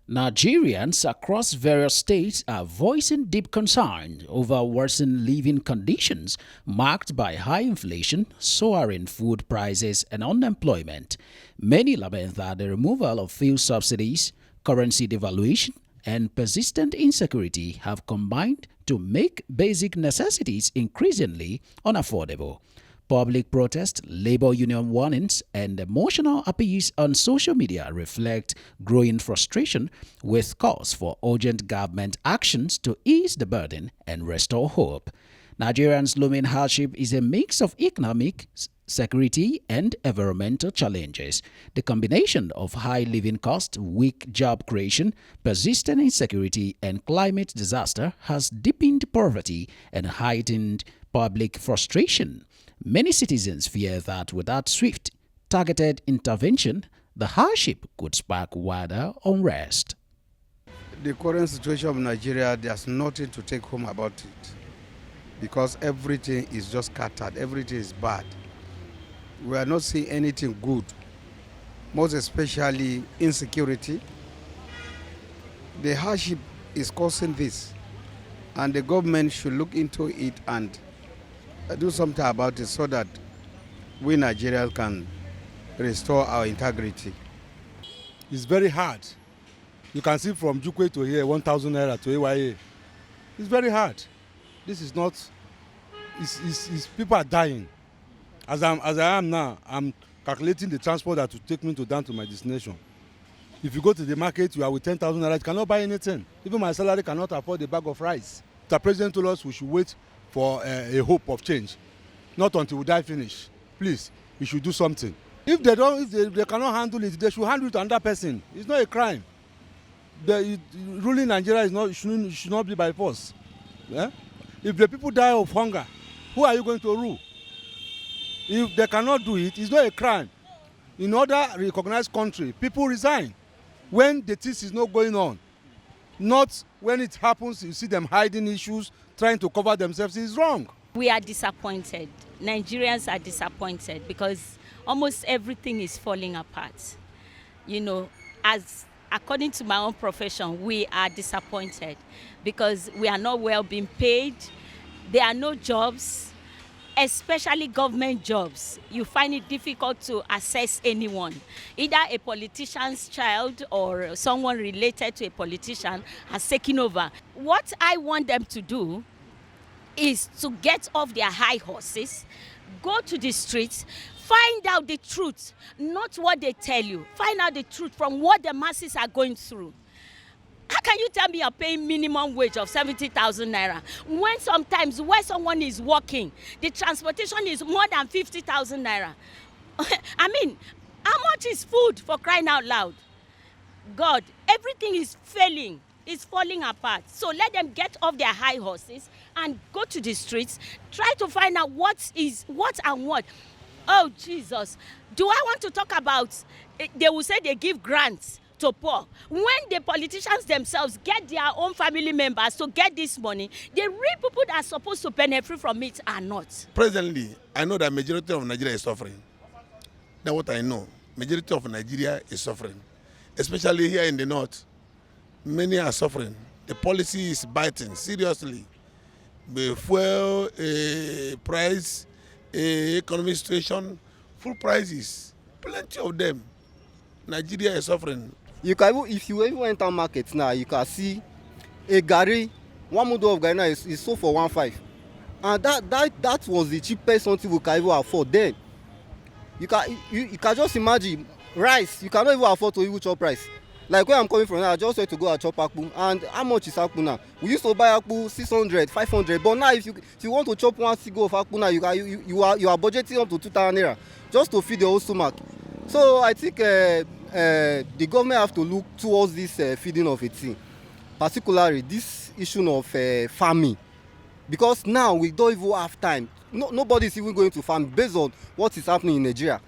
Nigerians across various states are voicing deep concern over worsening living conditions marked by high inflation, soaring food prices, and unemployment. Many lament that the removal of fuel subsidies, currency devaluation, and persistent insecurity have combined to make basic necessities increasingly unaffordable. Public protest, labor union warnings, and emotional appeals on social media reflect growing frustration with calls for urgent government actions to ease the burden and restore hope. Nigerians' looming hardship is a mix of economic, security, and environmental challenges. The combination of high living costs, weak job creation, persistent insecurity, and climate disaster has deepened poverty and heightened public frustration. Many citizens fear that without swift, targeted intervention, the hardship could spark wider unrest. The current situation of Nigeria, there's nothing to take home about it because everything is just scattered, everything is bad. We are not seeing anything good, most especially insecurity. The hardship is causing this, and the government should look into it and do something about it so that we Nigerians can restore our integrity. It's very hard. You can see from Jukwe to here, 1,000 naira to AYA. It's very hard. This is not, people are dying. As I am now, I'm calculating the transport that will take me down to my destination. If you go to the market, you are with 10,000 naira, you cannot buy anything. Even my salary cannot afford a bag of rice. The president told us we should wait for a hope of change, not until we die finish. Please, we should do something. If they cannot handle it, they should handle it to another person. It's not a crime. Ruling Nigeria should not be by force. Yeah? If the people die of hunger, who are you going to rule? If they cannot do it, it's not a crime. In other recognized country, people resign when the thing is not going on. Not when it happens, you see them hiding issues, trying to cover themselves. Is wrong. We are disappointed. Nigerians are disappointed because almost everything is falling apart. You know, according to my own profession, we are disappointed because we are not well being paid. There are no jobs, especially government jobs. You find it difficult to assess anyone. Either a politician's child or someone related to a politician has taken over. What I want them to do is to get off their high horses, go to the streets, find out the truth, not what they tell you. Find out the truth from what the masses are going through. How can you tell me you're paying minimum wage of 70,000 naira when sometimes where someone is working, the transportation is more than 50,000 naira? I mean, how much is food, for crying out loud? God, everything is failing. It's falling apart. So let them get off their high horses and go to the streets, try to find out what and what. Oh, Jesus. Do I want to talk about, they will say they give grants to poor. When the politicians themselves get their own family members to get this money, the real people that are supposed to benefit from it are not. Presently, I know that majority of Nigeria is suffering. That's what I know. Majority of Nigeria is suffering. Especially here in the north, many are suffering. The policy is biting, seriously. The fuel price, economic situation, full prices, plenty of them. Nigeria is suffering. If you even enter market now, you can see a gari, 1 mudu of gari now is sold for 1.5, and that was the cheapest something we can even afford then. You can just imagine rice. You cannot even afford to even chop rice. Like where I'm coming from now, I just went to go and chop akpu, and how much is akpu now? We used to buy akpu 600, 500, but now if you want to chop one single of akpu now, you are budgeting up to 2,000 naira just to feed your whole stomach. So I think the government have to look towards this feeding of a thing, particularly this issue of farming, because now we don't even have time. Nobody is even going to farm based on what is happening in Nigeria.